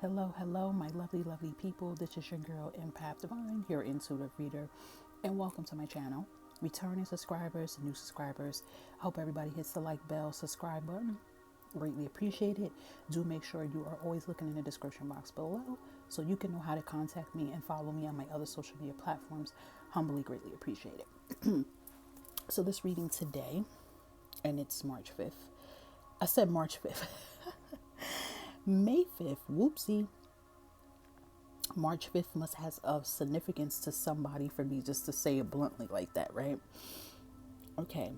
Hello, my lovely people. This is your girl, Empath Divine, your intuitive reader, and welcome to my channel. Returning subscribers, new subscribers, I hope everybody hits the like bell, subscribe button. Greatly appreciate it. Do make sure you are always looking in the description box below so you can know how to contact me and follow me on my other social media platforms. Humbly, greatly appreciate it. So this reading today, and it's March 5th. I said March 5th. May 5th, whoopsie. March 5th must have of significance to somebody for me just to say it bluntly like that, right? Okay,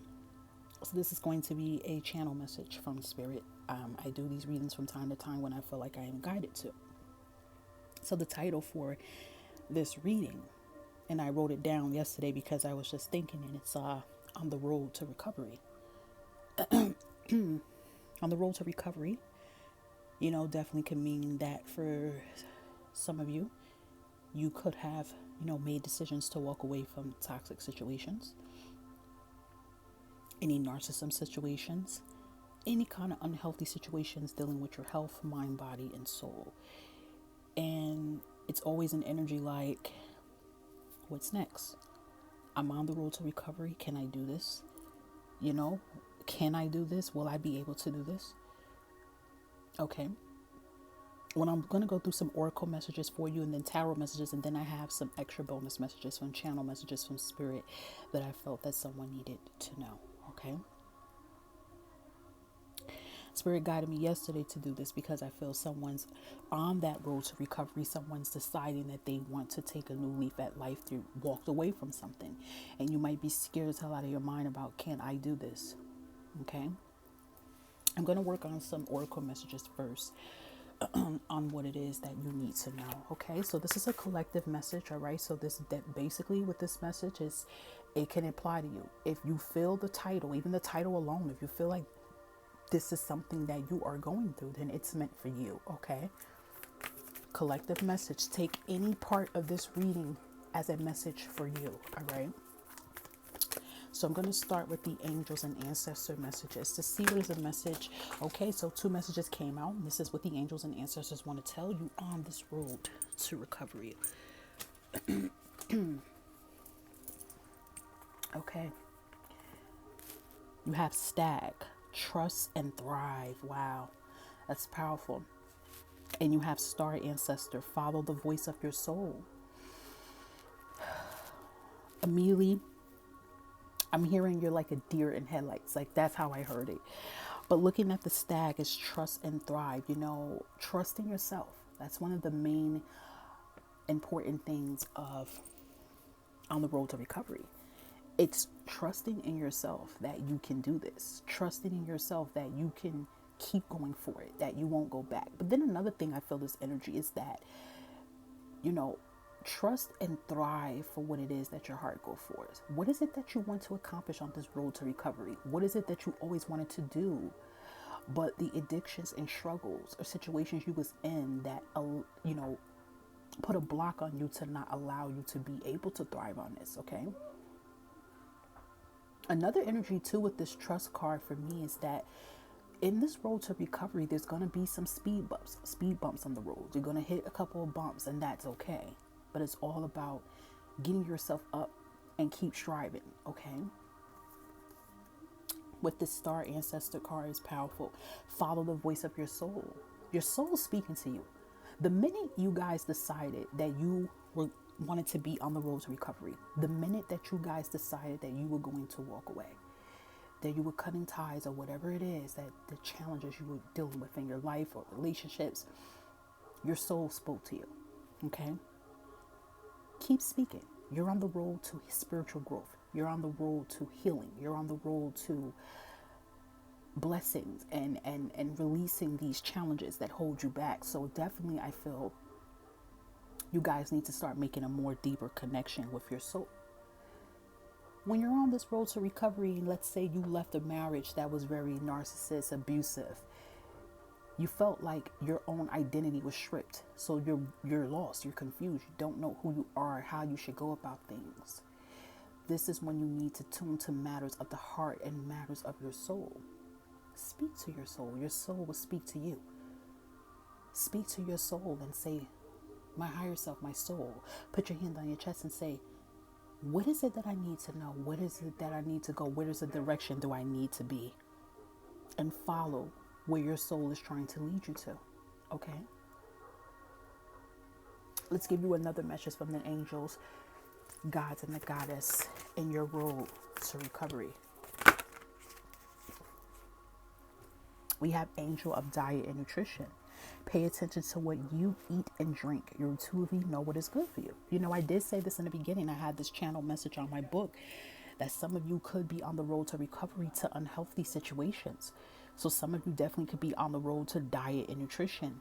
so this is going to be a channel message from Spirit. I do these readings from time to time when I feel like I am guided to. So the title for this reading, and I wrote it down yesterday because I was just thinking, and it's On the Road to Recovery. On the road to recovery, definitely can mean that for some of you, you could have, made decisions to walk away from toxic situations, any narcissism situations, any kind of unhealthy situations dealing with your health, mind, body, and soul. And it's always an energy like, what's next? I'm on the road to recovery. Can I do this? Can I do this? Will I be able to do this? Okay. Well, I'm going to go through some oracle messages for you and then tarot messages, and then I have some extra bonus messages from channel messages from Spirit that I felt that someone needed to know. Okay. Spirit guided me yesterday to do this because I feel someone's on that road to recovery. Someone's deciding that they want to take a new leaf at life. They walked away from something, and you might be scared as hell out of your mind about, can I do this? Okay. I'm going to work on some oracle messages first on what it is that you need to know. Okay. So this is a collective message. All right. So that basically what this message is, it can apply to you. If you feel the title, even the title alone, if you feel like this is something that you are going through, then it's meant for you. Okay. Collective message. Take any part of this reading as a message for you. All right. So I'm going to start with the angels and ancestor messages to see what is a message. Okay, so 2 messages came out. And this is what the angels and ancestors want to tell you on this road to recovery. Okay. You have stag, trust and thrive. Wow, that's powerful. And you have star ancestor, follow the voice of your soul. Immediately, I'm hearing you're like a deer in headlights. Like, that's how I heard it. But looking at the stag is trust and thrive. Trusting yourself. That's one of the main important things of on the road to recovery. It's trusting in yourself that you can do this. Trusting in yourself that you can keep going for it, that you won't go back. But then another thing I feel this energy is that, trust and thrive for what it is that your heart goes for. What is it that you want to accomplish on this road to recovery? What is it that you always wanted to do? But the addictions and struggles or situations you was in that, put a block on you to not allow you to be able to thrive on this, okay? Another energy too with this trust card for me is that in this road to recovery, there's going to be some speed bumps on the road. You're going to hit a couple of bumps, and that's okay. But it's all about getting yourself up and keep striving, okay? With this star ancestor card is powerful. Follow the voice of your soul. Your soul is speaking to you. The minute you guys decided that you wanted to be on the road to recovery, the minute that you guys decided that you were going to walk away, that you were cutting ties or whatever it is, that the challenges you were dealing with in your life or relationships, your soul spoke to you, okay? Keep speaking. You're on the road to spiritual growth. You're on the road to healing. You're on the road to blessings and releasing these challenges that hold you back. So definitely I feel you guys need to start making a more deeper connection with your soul. When you're on this road to recovery, let's say you left a marriage that was very narcissist, abusive, you felt like your own identity was stripped. So you're lost, you're confused, you don't know who you are, how you should go about things. This is when you need to tune to matters of the heart and matters of your soul. Speak to your soul. Your soul will speak to you. Speak to your soul and say, my higher self, my soul. Put your hand on your chest and say, what is it that I need to know? What is it that I need to go? Where is the direction do I need to be? And follow where your soul is trying to lead you to. Okay? Let's give you another message from the angels, gods, and the goddess in your road to recovery. We have angel of diet and nutrition. Pay attention to what you eat and drink. You intuitively know what is good for you. You know, I did say this in the beginning. I had this channel message on my book that some of you could be on the road to recovery to unhealthy situations. So some of you definitely could be on the road to diet and nutrition.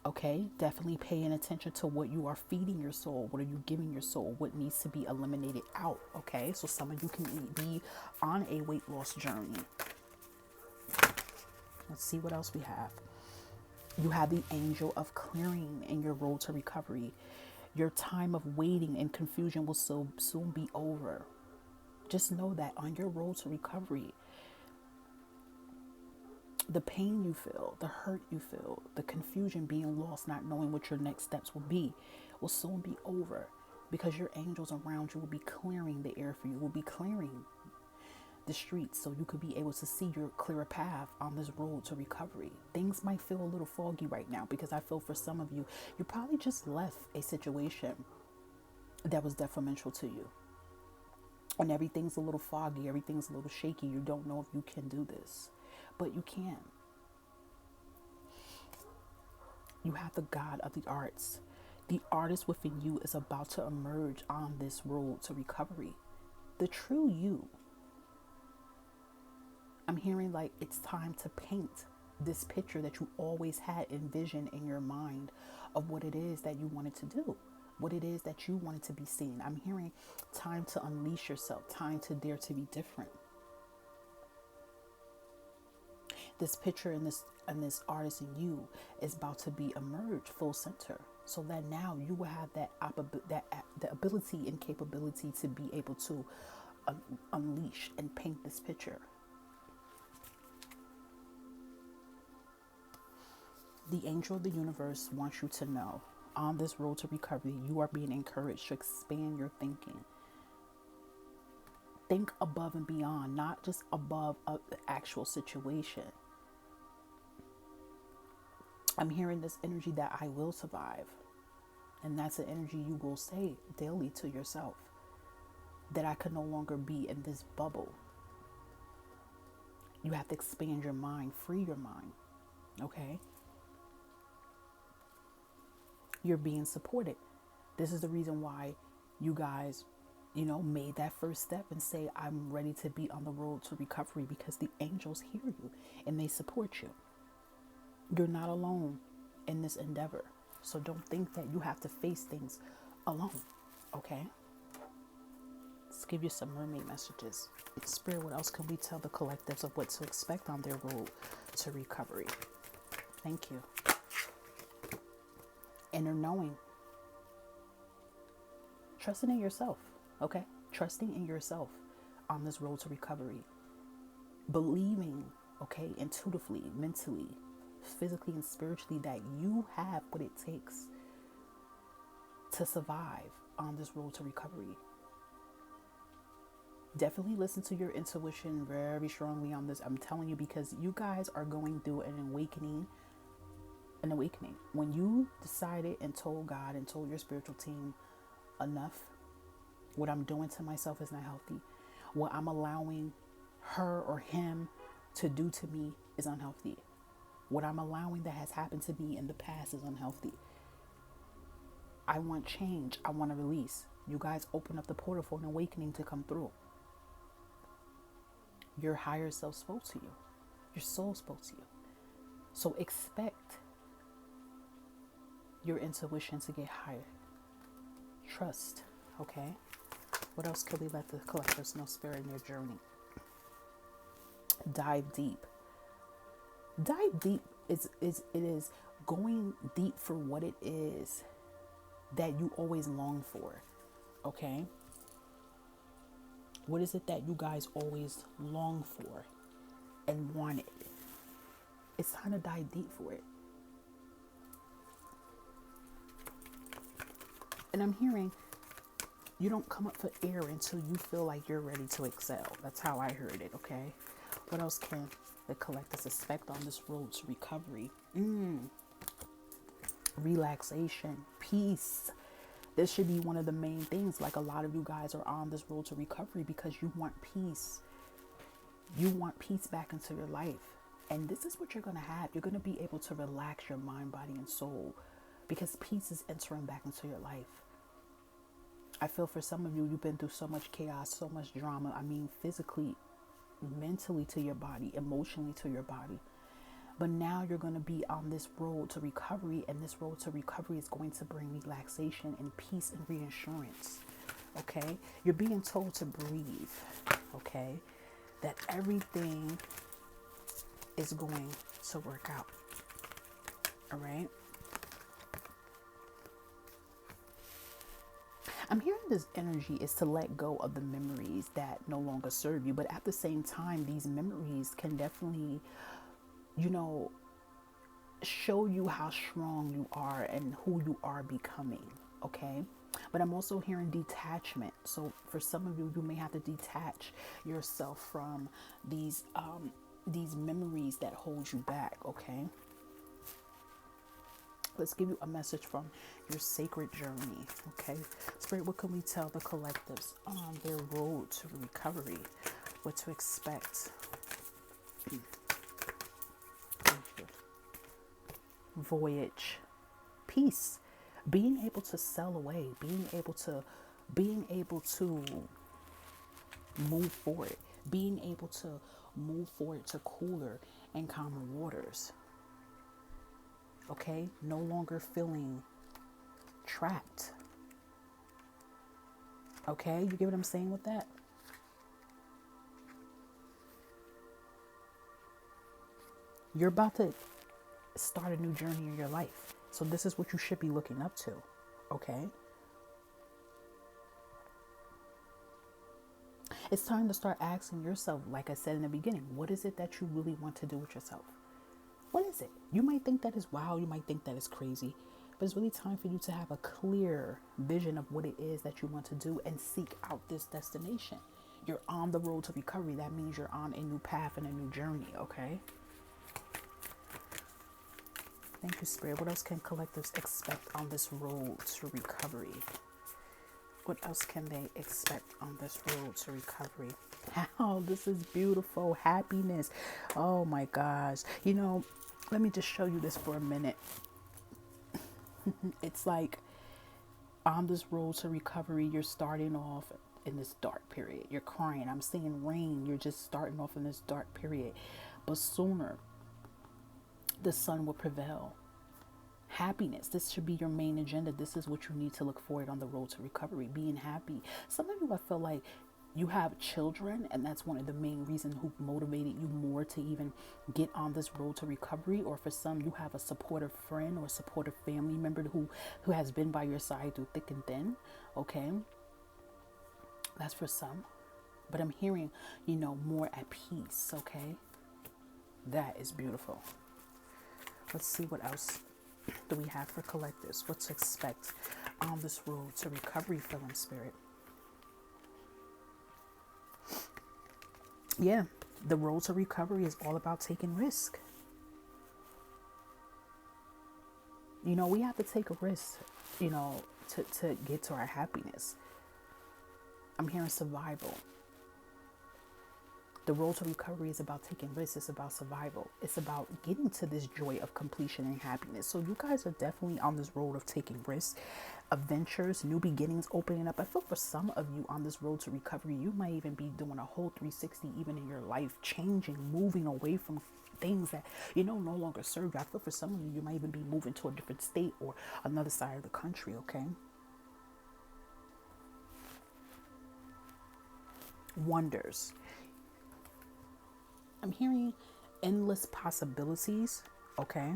Okay, definitely paying attention to what you are feeding your soul. What are you giving your soul? What needs to be eliminated out? Okay, so some of you can be on a weight loss journey. Let's see what else we have. You have the angel of clearing in your road to recovery. Your time of waiting and confusion will so soon be over. Just know that on your road to recovery, the pain you feel, the hurt you feel, the confusion, being lost, not knowing what your next steps will be, will soon be over, because your angels around you will be clearing the air for you, will be clearing the streets so you could be able to see your clearer path on this road to recovery. Things might feel a little foggy right now, because I feel for some of you, you probably just left a situation that was detrimental to you. And everything's a little foggy, everything's a little shaky. You don't know if you can do this, but you can. You have the God of the arts. The artist within you is about to emerge on this road to recovery. The true you. I'm hearing like it's time to paint this picture that you always had envisioned in your mind of what it is that you wanted to do, what it is that you wanted to be seen. I'm hearing time to unleash yourself, time to dare to be different. This picture and this artist in you is about to be emerged full center, so that now you will have the ability and capability to be able to unleash and paint this picture. The angel of the universe wants you to know, on this road to recovery, you are being encouraged to expand your thinking. Think above and beyond, not just above the actual situation. I'm hearing this energy that I will survive. And that's the energy you will say daily to yourself. That I can no longer be in this bubble. You have to expand your mind, free your mind. Okay? You're being supported. This is the reason why you guys, made that first step and say, I'm ready to be on the road to recovery, because the angels hear you and they support you. You're not alone in this endeavor. So don't think that you have to face things alone. Okay? Let's give you some mermaid messages. Spirit, what else can we tell the collectives of what to expect on their road to recovery? Thank you. Inner knowing. Trusting in yourself. Okay? Trusting in yourself on this road to recovery. Believing, okay, intuitively, mentally, physically, and spiritually, that you have what it takes to survive on this road to recovery. Definitely listen to your intuition very strongly on this. I'm telling you, because you guys are going through an awakening. When you decided and told God and told your spiritual team, enough, what I'm doing to myself is not healthy. What I'm allowing her or him to do to me is unhealthy. What I'm allowing that has happened to me in the past is unhealthy. I want change. I want to release. You guys open up the portal for an awakening to come through. Your higher self spoke to you. Your soul spoke to you. So expect your intuition to get higher. Trust. Okay? What else could we let the collectors know, Spirit, in your journey? Dive deep. Dive deep is going deep for what it is that you always long for. Okay? What is it that you guys always long for and wanted? It's time to dive deep for it. And I'm hearing you don't come up for air until you feel like you're ready to excel. That's how I heard it, okay? What else can the collectors expect on this road to recovery? Relaxation, peace. This should be one of the main things. Like, a lot of you guys are on this road to recovery because you want peace. You want peace back into your life. And this is what you're going to have. You're going to be able to relax your mind, body, and soul because peace is entering back into your life. I feel for some of you, you've been through so much chaos, so much drama. I mean, physically, mentally to your body, emotionally to your body. But now you're going to be on this road to recovery, and this road to recovery is going to bring relaxation and peace and reassurance. Okay? You're being told to breathe. Okay? That everything is going to work out. All right? I'm hearing this energy is to let go of the memories that no longer serve you. But at the same time, these memories can definitely, show you how strong you are and who you are becoming. Okay. But I'm also hearing detachment. So for some of you, you may have to detach yourself from these memories that hold you back. Okay. Let's give you a message from your sacred journey. Okay. Spirit, what can we tell the collectives on their road to recovery? What to expect? Voyage, peace, being able to sail away, being able to move forward, being able to move forward to cooler and calmer waters. Okay, no longer feeling trapped. Okay, you get what I'm saying with that? You're about to start a new journey in your life. So this is what you should be looking up to. Okay? It's time to start asking yourself, like I said in the beginning, what is it that you really want to do with yourself? What is it? You might think that is wow. You might think that is crazy. But it's really time for you to have a clear vision of what it is that you want to do and seek out this destination. You're on the road to recovery. That means you're on a new path and a new journey. Okay? Thank you, Spirit. What else can collectives expect on this road to recovery? What else can they expect on this road to recovery? Oh, this is beautiful. Happiness. Oh my gosh. Let me just show you this for a minute. It's like on this road to recovery, you're starting off in this dark period. You're crying. I'm seeing rain. You're just starting off in this dark period. But sooner, the sun will prevail. Happiness. This should be your main agenda. This is what you need to look forward on the road to recovery. Being happy. Some of you, I feel like you have children, and that's one of the main reasons who motivated you more to even get on this road to recovery. Or for some, you have a supportive friend or supportive family member who has been by your side through thick and thin. Okay. That's for some. But I'm hearing, more at peace. Okay. That is beautiful. Let's see what else do we have for collectives. What to expect on this road to recovery, feeling Spirit. Yeah, the road to recovery is all about taking risk. We have to take a risk, to get to our happiness. I'm hearing survival. The road to recovery is about taking risks. It's about survival. It's about getting to this joy of completion and happiness. So you guys are definitely on this road of taking risks, adventures, new beginnings, opening up. I feel for some of you on this road to recovery, you might even be doing a whole 360 even in your life, changing, moving away from things that, no longer serve you. I feel for some of you, you might even be moving to a different state or another side of the country, okay? Wonders. I'm hearing endless possibilities, okay?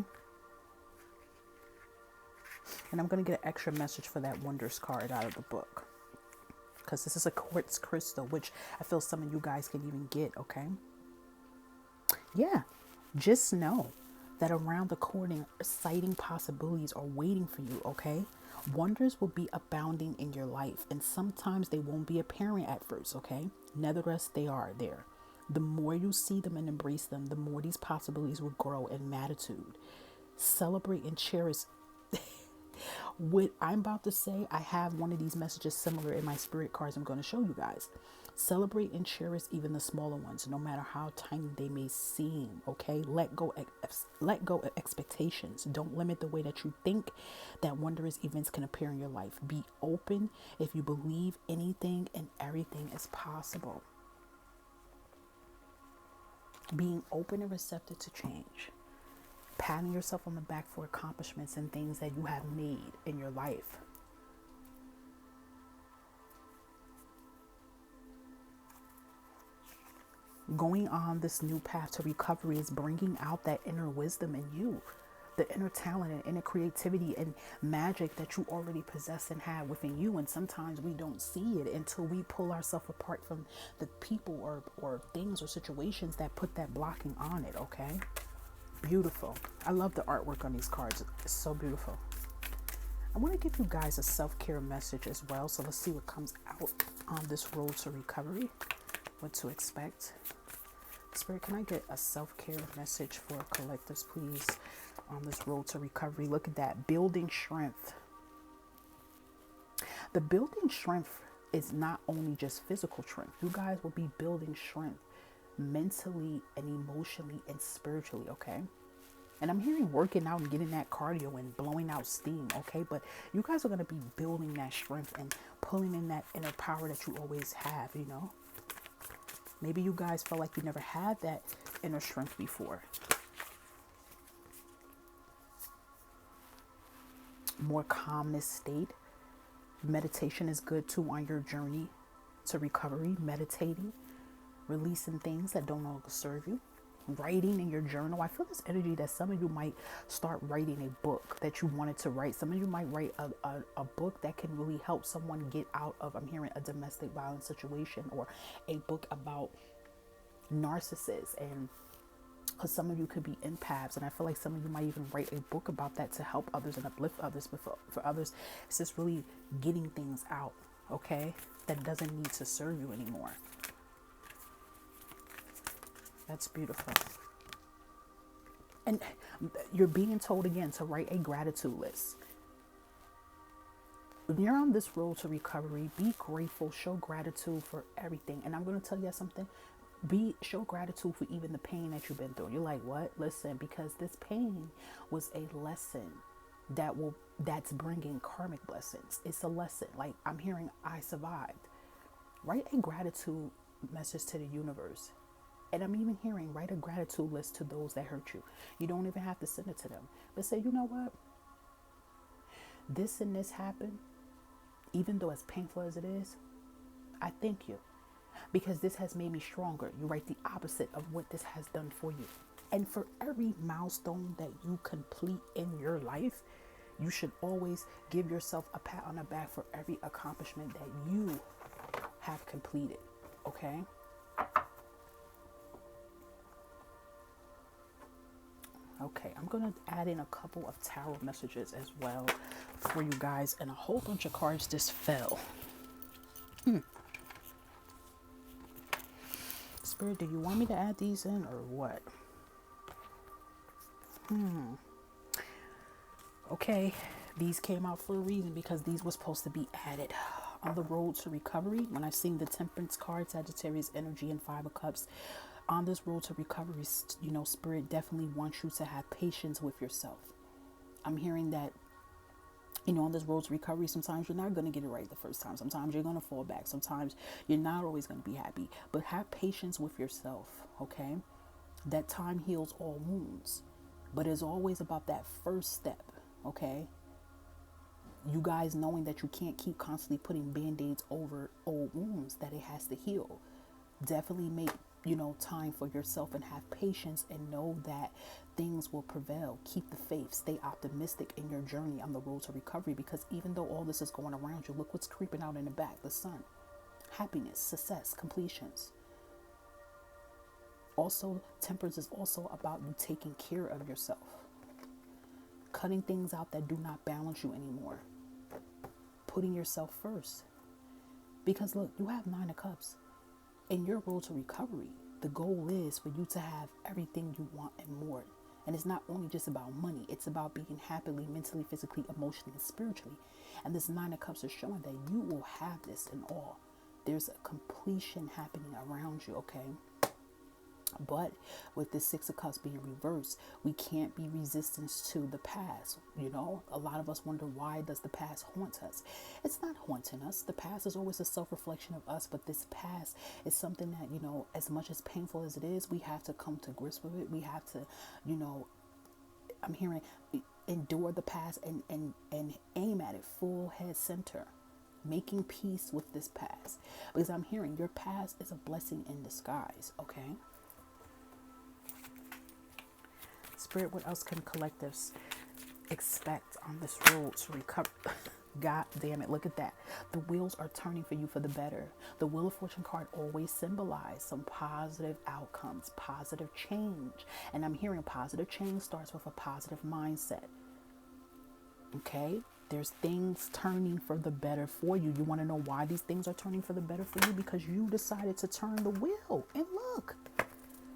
And I'm going to get an extra message for that Wonders card out of the book. Because this is a quartz crystal, which I feel some of you guys can even get, okay? Yeah, just know that around the corner, exciting possibilities are waiting for you, okay? Wonders will be abounding in your life, and sometimes they won't be apparent at first, okay? Nevertheless, they are there. The more you see them and embrace them, the more these possibilities will grow in magnitude. Celebrate and cherish what I'm about to say. I have one of these messages similar in my spirit cards I'm going to show you guys. Celebrate and cherish even the smaller ones, no matter how tiny they may seem, okay? Let go of expectations. Don't limit the way that you think that wondrous events can appear in your life. Be open if you believe anything and everything is possible. Being open and receptive to change. Patting yourself on the back for accomplishments and things that you have made in your life. Going on this new path to recovery is bringing out that inner wisdom in you, the inner talent and inner creativity and magic that you already possess and have within you. And sometimes we don't see it until we pull ourselves apart from the people or things or situations that put that blocking on it, okay? Beautiful. I love the artwork on these cards. It's so beautiful. I want to give you guys a self-care message as well. So let's see what comes out on this road to recovery. What to expect. Spirit, can I get a self-care message for collectives, please, on this road to recovery? Look at that. Building strength. The building strength is not only just physical strength. You guys will be building strength mentally and emotionally and spiritually, okay? And I'm hearing working out and getting that cardio and blowing out steam, okay? But you guys are going to be building that strength and pulling in that inner power that you always have, you know? Maybe you guys felt like you never had that inner strength before. More calmness state. Meditation is good too on your journey to recovery. Meditating, releasing things that don't longer serve you. Writing in your journal. I feel this energy that some of you might start writing a book that you wanted to write. Some of you might write a book that can really help someone get out of, I'm hearing, a domestic violence situation, or a book about narcissists. And because some of you could be empaths, and I feel like some of you might even write a book about that to help others and uplift others. But for others, it's just really getting things out, okay, that doesn't need to serve you anymore. That's beautiful. And you're being told again to write a gratitude list. When you're on this road to recovery, be grateful, show gratitude for everything. And I'm going to tell you something. Show gratitude for even the pain that you've been through. You're like, what? Listen, because this pain was a lesson that's bringing karmic blessings. It's a lesson. Like, I'm hearing, I survived. Write a gratitude message to the universe. And I'm even hearing, write a gratitude list to those that hurt you. You don't even have to send it to them. But say, you know what? This and this happened. Even though as painful as it is, I thank you. Because this has made me stronger. You write the opposite of what this has done for you. And for every milestone that you complete in your life, you should always give yourself a pat on the back for every accomplishment that you have completed. Okay? Okay, I'm going to add in a couple of tarot messages as well for you guys. And a whole bunch of cards just fell. Spirit, do you want me to add these in or what? Okay, these came out for a reason, because these were supposed to be added. On the road to recovery, when I seen the Temperance card, Sagittarius energy, and Five of Cups, on this road to recovery, you know, Spirit definitely wants you to have patience with yourself. I'm hearing that, you know, on this road to recovery, sometimes you're not going to get it right the first time. Sometimes you're going to fall back. Sometimes you're not always going to be happy. But have patience with yourself, okay? That time heals all wounds. But it's always about that first step, okay? You guys knowing that you can't keep constantly putting band-aids over old wounds, that it has to heal. Definitely make, you know, time for yourself and have patience and know that things will prevail. Keep the faith. Stay optimistic in your journey on the road to recovery, because even though all this is going around you, look what's creeping out in the back. The sun. Happiness, success, completions. Also, temperance is also about you taking care of yourself, cutting things out that do not balance you anymore, putting yourself first. Because look, you have 9 of Cups. In your road to recovery, the goal is for you to have everything you want and more. And it's not only just about money, it's about being happily, mentally, physically, emotionally, and spiritually. And this 9 of Cups is showing that you will have this in all. There's a completion happening around you, okay? But with this 6 of Cups being reversed, we can't be resistance to the past. You know, a lot of us wonder, why does the past haunt us? It's not haunting us. The past is always a self-reflection of us. But this past is something that, you know, as much as painful as it is, we have to come to grips with it. We have to, you know, I'm hearing, endure the past and aim at it full head center. Making peace with this past. Because I'm hearing your past is a blessing in disguise, okay? Spirit, what else can collectives expect on this road to recover? God damn it, look at that. The wheels are turning for you for the better. The Wheel of Fortune card always symbolizes some positive outcomes, positive change. And I'm hearing positive change starts with a positive mindset. Okay? There's things turning for the better for you. You want to know why these things are turning for the better for you? Because you decided to turn the wheel. And look,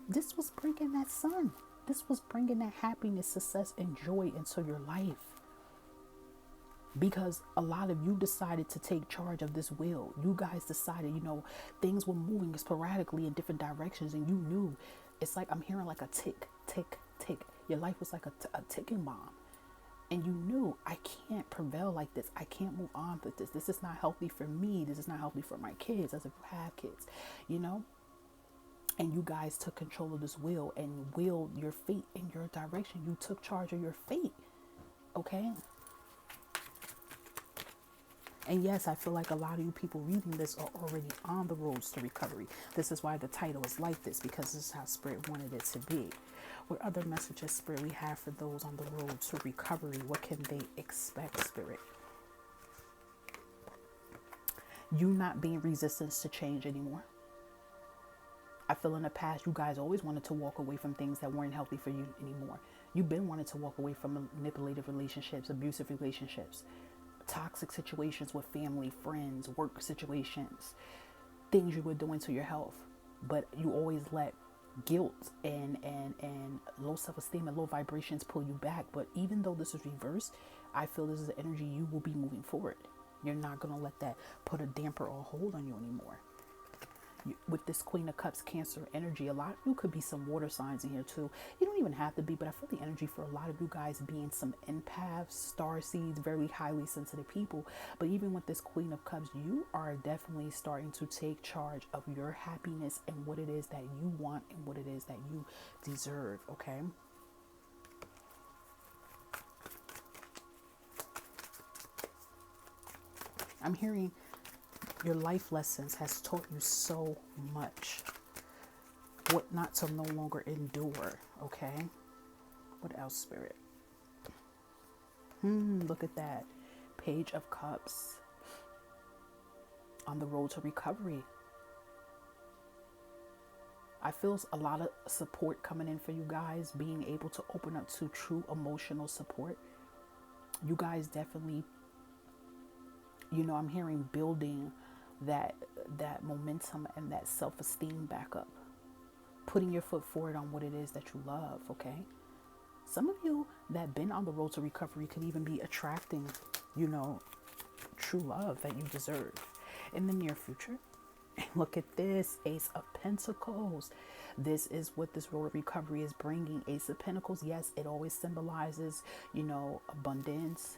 this was bringing that sun. This was bringing that happiness, success, and joy into your life. Because a lot of you decided to take charge of this wheel. You guys decided, you know, things were moving sporadically in different directions. And you knew, it's like I'm hearing like a tick, tick, tick. Your life was like a ticking bomb. And you knew, I can't prevail like this. I can't move on with this. This is not healthy for me. This is not healthy for my kids, as if you have kids, you know. And you guys took control of this wheel and willed your fate in your direction. You took charge of your fate. Okay? And yes, I feel like a lot of you people reading this are already on the roads to recovery. This is why the title is like this, because this is how Spirit wanted it to be. What other messages, Spirit, we have for those on the road to recovery? What can they expect, Spirit? You not being resistant to change anymore. I feel in the past, you guys always wanted to walk away from things that weren't healthy for you anymore. You've been wanting to walk away from manipulative relationships, abusive relationships, toxic situations with family, friends, work situations, things you were doing to your health. But you always let guilt and low self-esteem and low vibrations pull you back. But even though this is reversed, I feel this is the energy you will be moving forward. You're not going to let that put a damper or hold on you anymore. With this Queen of Cups Cancer energy, a lot of you could be some water signs in here too. You don't even have to be, but I feel the energy for a lot of you guys being some empaths, star seeds, very highly sensitive people. But even with this Queen of Cups, you are definitely starting to take charge of your happiness and what it is that you want and what it is that you deserve, okay? I'm hearing your life lessons has taught you so much. What not to no longer endure, okay? What else, Spirit? Look at that. Page of Cups. On the road to recovery. I feel a lot of support coming in for you guys. Being able to open up to true emotional support. You guys definitely, you know, I'm hearing building that momentum and that self-esteem back up, putting your foot forward on what it is that you love, okay? Some of you that been on the road to recovery could even be attracting, you know, true love that you deserve in the near future. And look at this, Ace of Pentacles. This is what this road of recovery is bringing. Ace of Pentacles, yes, it always symbolizes, you know, abundance,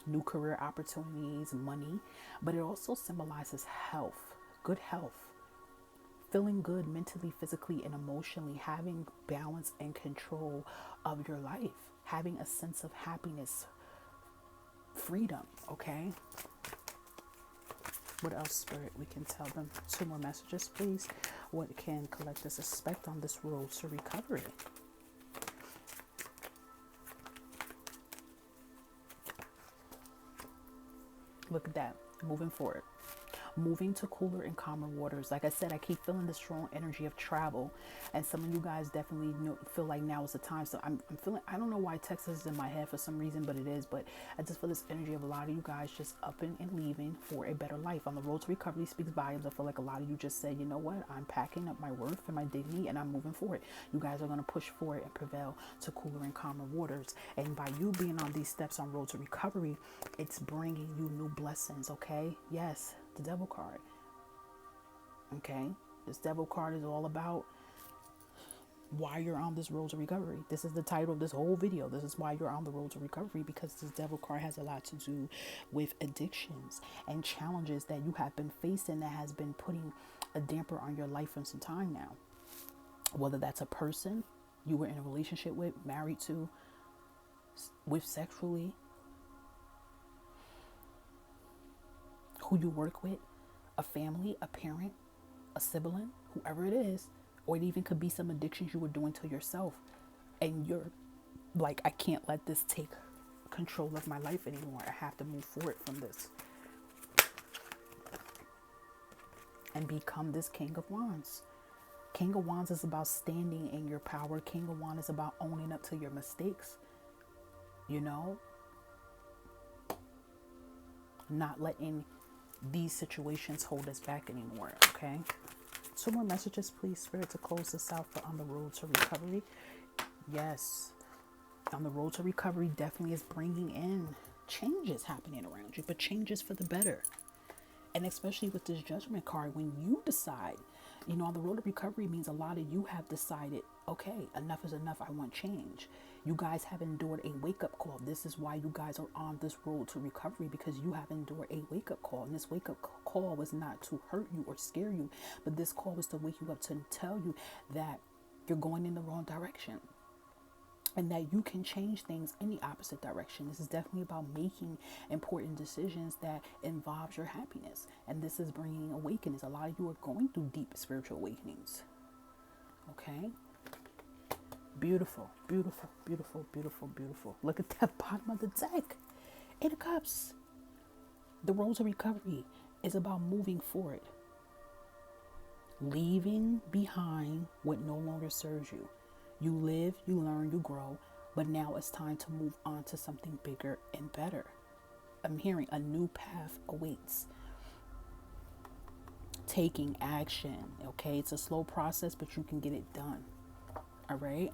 new career opportunities, money, but it also symbolizes health, good health, feeling good mentally, physically, and emotionally, having balance and control of your life, having a sense of happiness, freedom, okay? What else, Spirit, we can tell them? 2 more messages, please. What can collectives expect on this road to recovery? Look at that, moving forward. moving to cooler and calmer waters. Like I said, I keep feeling the strong energy of travel, and some of you guys definitely feel like now is the time. So I'm feeling, I don't know why Texas is in my head for some reason, but it is. But I just feel this energy of a lot of you guys just upping and leaving for a better life. On the road to recovery speaks volumes. I feel like a lot of you just said, you know what, I'm packing up my worth and my dignity, and I'm moving forward. You guys are going to push forward and prevail to cooler and calmer waters. And by you being on these steps on road to recovery, it's bringing you new blessings. Okay, yes, the devil card. Okay, this devil card is all about why you're on this road to recovery. This is the title of this whole video. This is why you're on the road to recovery, because this devil card has a lot to do with addictions and challenges that you have been facing that has been putting a damper on your life for some time now. Whether that's a person you were in a relationship with, married to, with sexually, who you work with, a family, a parent, a sibling, whoever it is, or it even could be some addictions you were doing to yourself. And you're like, I can't let this take control of my life anymore. I have to move forward from this and become this King of Wands. King of Wands is about standing in your power. King of Wands is about owning up to your mistakes. You know, not letting these situations hold us back anymore. Okay. 2 more messages, please, Spirit, to close this out for on the road to recovery. Yes. On the road to recovery definitely is bringing in changes happening around you, but changes for the better. And especially with this Judgment card, when you decide, you know, on the road to recovery means a lot of you have decided, okay, enough is enough. I want change. You guys have endured a wake-up call. This is why you guys are on this road to recovery, because you have endured a wake-up call. And this wake-up call was not to hurt you or scare you, but this call was to wake you up, to tell you that you're going in the wrong direction and that you can change things in the opposite direction. This is definitely about making important decisions that involves your happiness. And this is bringing awakenings. A lot of you are going through deep spiritual awakenings. Okay. Beautiful, beautiful, beautiful, beautiful, beautiful. Look at the bottom of the deck. 8 of Cups. The road to recovery is about moving forward. Leaving behind what no longer serves you. You live, you learn, you grow, but now it's time to move on to something bigger and better. I'm hearing a new path awaits. Taking action, okay? It's a slow process, but you can get it done. All right?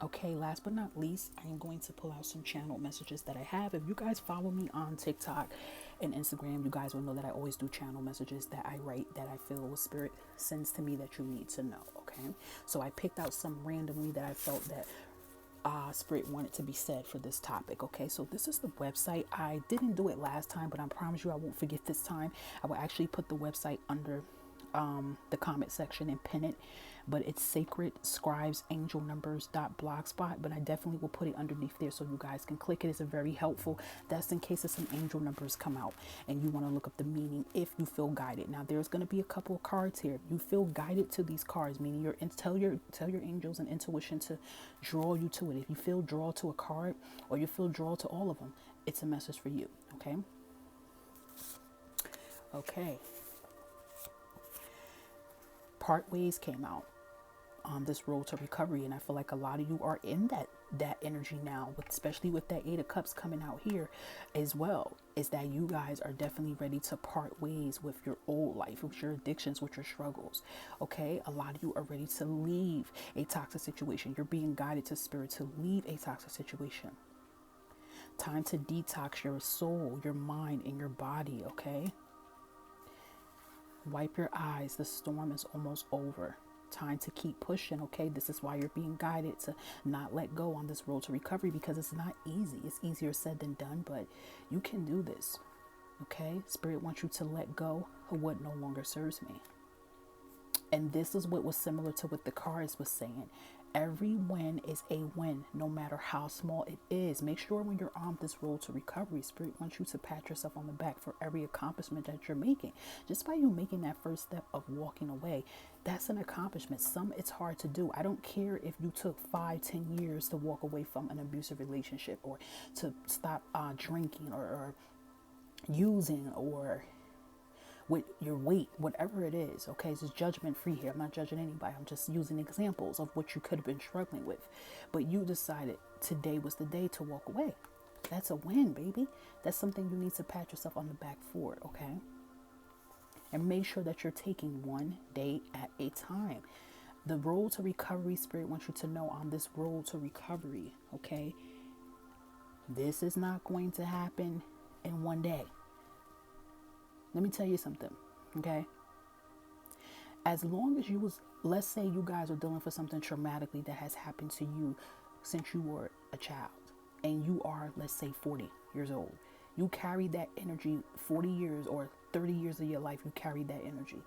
Okay, last but not least, I am going to pull out some channel messages that I have. If you guys follow me on TikTok and Instagram, you guys will know that I always do channel messages that I write that I feel with Spirit sends to me that you need to know, okay? So I picked out some randomly that I felt that Spirit wanted to be said for this topic, okay? So this is the website. I didn't do it last time, but I promise you I won't forget this time. I will actually put the website under the comment section and pin it, but it's sacredscribesangelnumbers.blogspot, but I definitely will put it underneath there so you guys can click it. It's a very helpful. That's in case of some angel numbers come out and you want to look up the meaning if you feel guided. Now there's going to be a couple of cards here. If you feel guided to these cards, meaning tell your angels and intuition to draw you to it. If you feel drawn to a card or you feel drawn to all of them, it's a message for you. Okay. Part ways came out on this road to recovery, and I feel like a lot of you are in that energy now, especially with that 8 of Cups coming out here as well, is that you guys are definitely ready to part ways with your old life, with your addictions, with your struggles. Okay, a lot of you are ready to leave a toxic situation. You're being guided to Spirit to leave a toxic situation. Time to detox your soul, your mind, and your body. Okay, wipe your eyes. The storm is almost over. Time to keep pushing. Okay, this is why you're being guided to not let go on this road to recovery, because it's not easy. It's easier said than done, but you can do this. Okay, Spirit wants you to let go of what no longer serves me. And this is what was similar to what the cards was saying. Every win is a win, no matter how small it is. Make sure when you're on this road to recovery, Spirit wants you to pat yourself on the back for every accomplishment that you're making. Just by you making that first step of walking away, that's an accomplishment. It's hard to do. I don't care if you took 5-10 years to walk away from an abusive relationship, or to stop drinking, or using, or with your weight, whatever it is. Okay, it's judgment free here. I'm not judging anybody. I'm just using examples of what you could have been struggling with. But you decided today was the day to walk away. That's a win, baby. That's something you need to pat yourself on the back for, okay? And make sure that you're taking one day at a time. The road to recovery, Spirit wants you to know, on this road to recovery, okay? This is not going to happen in one day. Let me tell you something, okay? As long as you was, let's say you guys are dealing with something traumatically that has happened to you since you were a child, and you are, let's say, 40 years old. You carry that energy 40 years or 30 years of your life, you carry that energy.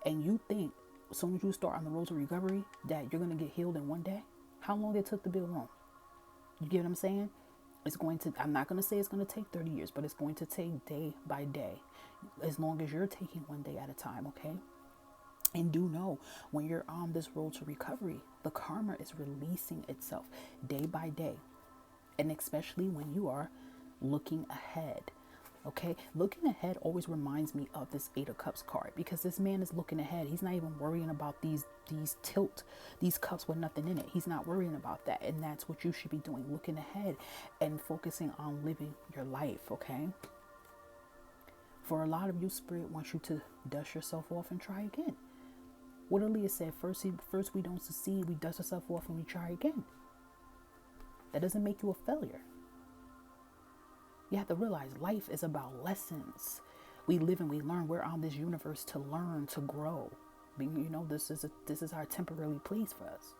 And you think, as soon as you start on the road to recovery, that you're going to get healed in one day? How long it took to build Rome? You get what I'm saying? It's going to, I'm not going to say it's going to take 30 years, but it's going to take day by day, as long as you're taking one day at a time, okay? And do know, when you're on this road to recovery, the karma is releasing itself day by day. And especially when you are looking ahead, okay? Looking ahead always reminds me of this Eight of Cups card, because this man is looking ahead. He's not even worrying about these cups with nothing in it. He's not worrying about that. And that's what you should be doing, looking ahead and focusing on living your life, okay? For a lot of you, Spirit wants you to dust yourself off and try again. What Aaliyah said, first we don't succeed, we dust ourselves off and we try again. That doesn't make you a failure. You have to realize life is about lessons. We live and we learn. We're on this universe to learn, to grow. You know, this is our temporary place for us.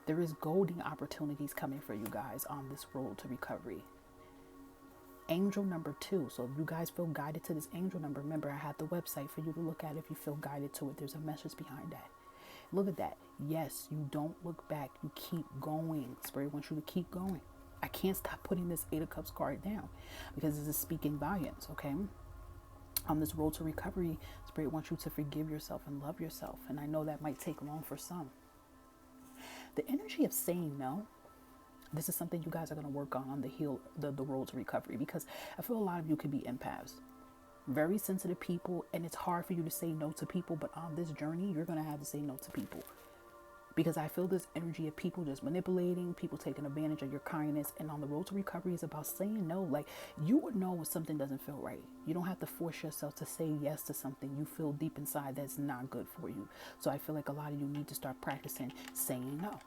There is golden opportunities coming for you guys on this road to recovery. Angel number 2. So if you guys feel guided to this angel number, remember I have the website for you to look at if you feel guided to it. There's a message behind that. Look at that. Yes, you don't look back. You keep going. Spirit wants you to keep going. I can't stop putting this Eight of Cups card down because this is speaking volumes, okay? On this road to recovery, Spirit wants you to forgive yourself and love yourself. And I know that might take long for some. The energy of saying no, this is something you guys are going to work on the road to recovery, because I feel a lot of you could be empaths. Very sensitive people, and it's hard for you to say no to people, but on this journey, you're going to have to say no to people. Because I feel this energy of people just manipulating, people taking advantage of your kindness. And on the road to recovery is about saying no. Like, you would know when something doesn't feel right. You don't have to force yourself to say yes to something you feel deep inside that's not good for you. So I feel like a lot of you need to start practicing saying no.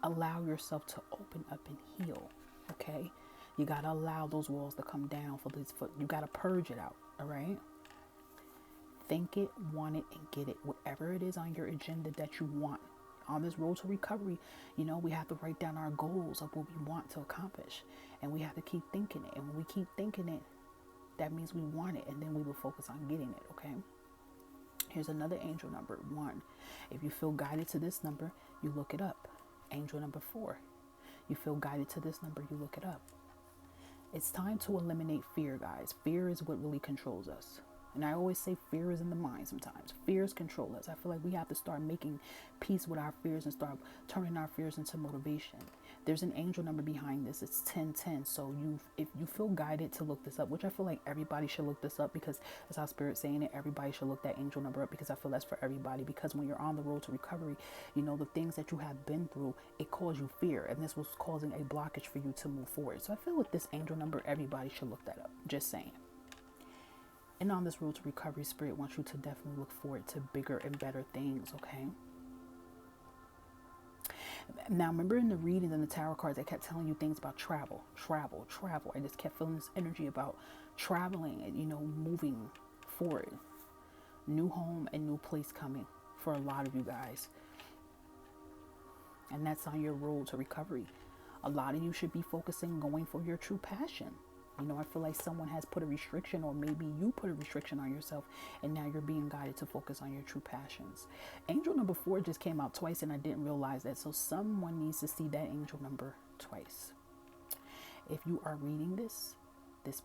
Allow yourself to open up and heal, okay? You got to allow those walls to come down for this foot. You got to purge it out, all right? Think it, want it, and get it. Whatever it is on your agenda that you want. On this road to recovery, you know, we have to write down our goals of what we want to accomplish. And we have to keep thinking it. And when we keep thinking it, that means we want it. And then we will focus on getting it, okay? Here's another angel number, 1. If you feel guided to this number, you look it up. Angel number 4. You feel guided to this number, you look it up. It's time to eliminate fear, guys. Fear is what really controls us. And I always say fear is in the mind sometimes. Fears control us. I feel like we have to start making peace with our fears and start turning our fears into motivation. There's an angel number behind this. It's 1010. So if you feel guided to look this up, which I feel like everybody should look this up, because that's how Spirit's saying it. Everybody should look that angel number up, because I feel that's for everybody. Because when you're on the road to recovery, you know, the things that you have been through, it caused you fear. And this was causing a blockage for you to move forward. So I feel with this angel number, everybody should look that up. Just saying. And on this road to recovery, Spirit wants you to definitely look forward to bigger and better things, okay? Now, remember in the readings and the tarot cards, I kept telling you things about travel. I just kept feeling this energy about traveling and, you know, moving forward. New home and new place coming for a lot of you guys. And that's on your road to recovery. A lot of you should be focusing, going for your true passion. You know, I feel like someone has put a restriction, or maybe you put a restriction on yourself, and now you're being guided to focus on your true passions. Angel number 4 just came out twice, and I didn't realize that. So someone needs to see that angel number twice. If you are reading this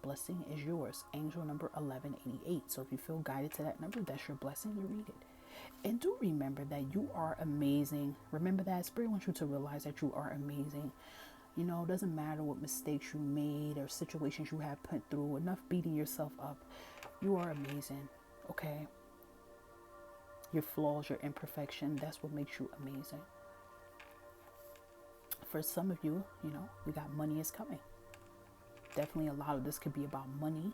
blessing is yours. Angel number 1188. So if you feel guided to that number, that's your blessing. You read it. And do remember that you are amazing. Remember that. Spirit wants you to realize that you are amazing. You know, it doesn't matter what mistakes you made or situations you have put through. Enough beating yourself up. You are amazing, okay? Your flaws, your imperfection, that's what makes you amazing. For some of you, you know, we got money is coming. Definitely a lot of this could be about money.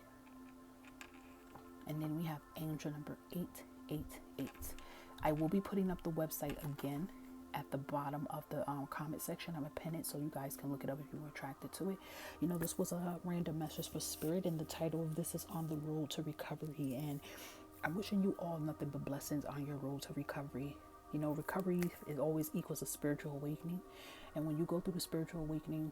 And then we have angel number 888. I will be putting up the website again at the bottom of the comment section. I'm going to pin it so you guys can look it up if you're attracted to it. You know, this was a random message for spirit, and the title of this is On the Road to Recovery. And I'm wishing you all nothing but blessings on your road to recovery. You know, recovery is always equals a spiritual awakening. And when you go through the spiritual awakening,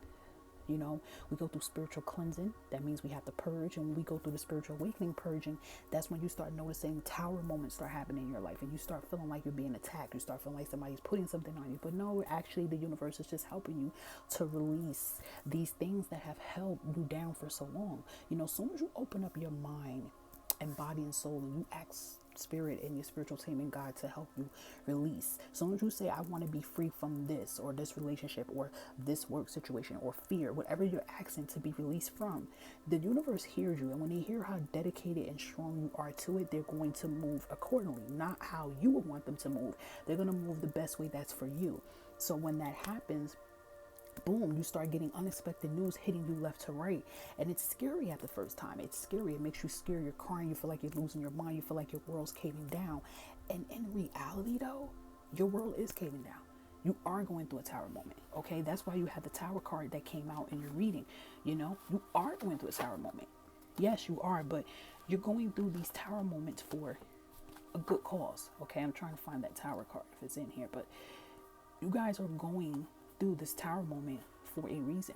you know, we go through spiritual cleansing. That means we have to purge. And when we go through the spiritual awakening, purging, that's when you start noticing tower moments start happening in your life. And you start feeling like you're being attacked. You start feeling like somebody's putting something on you. But no, actually, the universe is just helping you to release these things that have held you down for so long. You know, as soon as you open up your mind and body and soul, and you ask spirit and your spiritual team and God to help you release. As soon as you say, I want to be free from this or this relationship or this work situation or fear, whatever you're asking to be released from, the universe hears you. And when they hear how dedicated and strong you are to it, they're going to move accordingly, not how you would want them to move. They're going to move the best way that's for you. So when that happens, boom, you start getting unexpected news hitting you left to right. And it's scary at the first time. It's scary. It makes you scared. You're crying. You feel like you're losing your mind. You feel like your world's caving down. And in reality, though, your world is caving down. You are going through a tower moment. Okay, that's why you had the tower card that came out in your reading. You know, you are going through a tower moment. Yes, you are. But you're going through these tower moments for a good cause. Okay, I'm trying to find that tower card if it's in here. But you guys are going through this tower moment for a reason.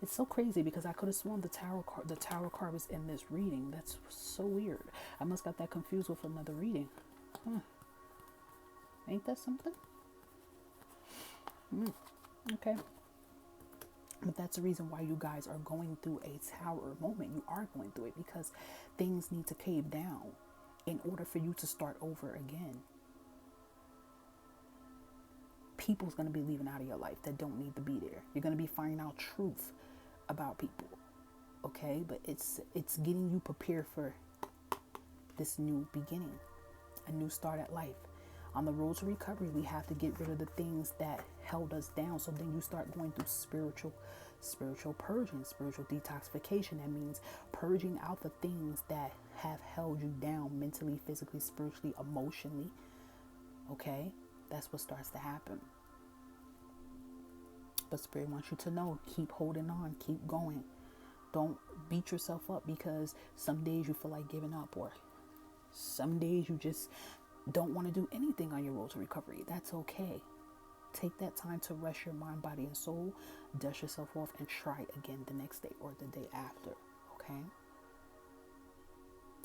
It's so crazy because I could have sworn the tower card was in this reading. That's so weird. I must got that confused with another reading. Ain't that something? Okay. But that's the reason why you guys are going through a tower moment. You are going through it because things need to cave down in order for you to start over again. People's going to be leaving out of your life that don't need to be there. You're going to be finding out truth about people. Okay? But it's getting you prepared for this new beginning, a new start at life. On the road to recovery, we have to get rid of the things that held us down. So then you start going through spiritual purging, spiritual detoxification. That means purging out the things that have held you down mentally, physically, spiritually, emotionally. Okay? That's what starts to happen. But Spirit wants you to know, keep holding on, keep going. Don't beat yourself up because some days you feel like giving up, or some days you just don't want to do anything on your road to recovery. That's okay. Take that time to rest your mind, body, and soul. Dust yourself off and try again the next day or the day after. Okay?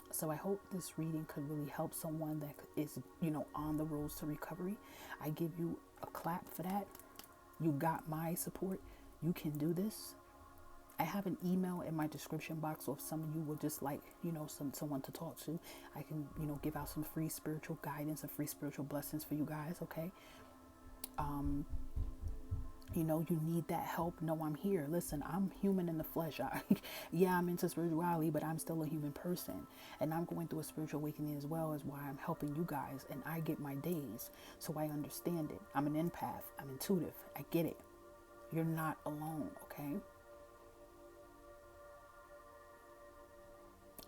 So I hope this reading could really help someone that is, you know, on the road to recovery. I give you a clap for that. You got my support. You can do this. I have an email in my description box, so if some of you would just like, you know, someone to talk to, I can, you know, give out some free spiritual guidance and free spiritual blessings for you guys, okay? You know, you need that help. No, I'm here. Listen, I'm human in the flesh. Yeah, I'm into spirituality, but I'm still a human person. And I'm going through a spiritual awakening as well, as why I'm helping you guys. And I get my days, so I understand it. I'm an empath. I'm intuitive. I get it. You're not alone, okay?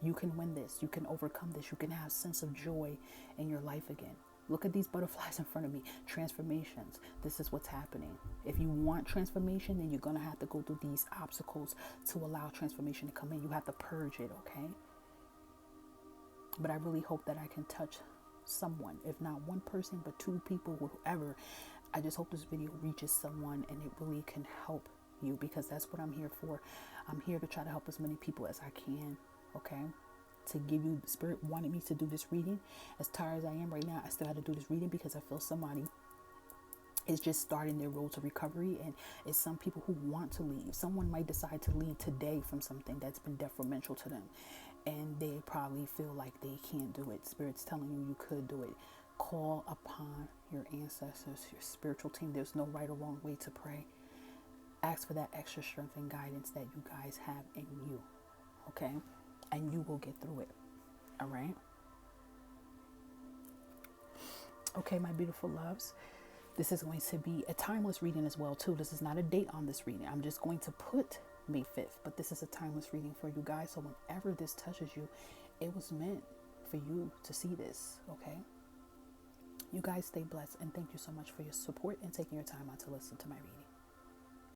You can win this. You can overcome this. You can have a sense of joy in your life again. Look at these butterflies in front of me. Transformations. This is what's happening. If you want transformation, then you're going to have to go through these obstacles to allow transformation to come in. You have to purge it, okay? But I really hope that I can touch someone, if not one person, but two people, whoever. I just hope this video reaches someone and it really can help you, because that's what I'm here for. I'm here to try to help as many people as I can, okay? To give you, Spirit wanted me to do this reading. As tired as I am right now, I still have to do this reading because I feel somebody is just starting their road to recovery, and it's some people who want to leave. Someone might decide to leave today from something that's been detrimental to them, and they probably feel like they can't do it. Spirit's telling you you could do it. Call upon your ancestors, your spiritual team. There's no right or wrong way to pray. Ask for that extra strength and guidance that you guys have in you, okay? And you will get through it, all right? Okay, my beautiful loves. This is going to be a timeless reading as well, too. This is not a date on this reading. I'm just going to put May 5th, but this is a timeless reading for you guys. So whenever this touches you, it was meant for you to see this, okay? You guys stay blessed, and thank you so much for your support and taking your time out to listen to my reading.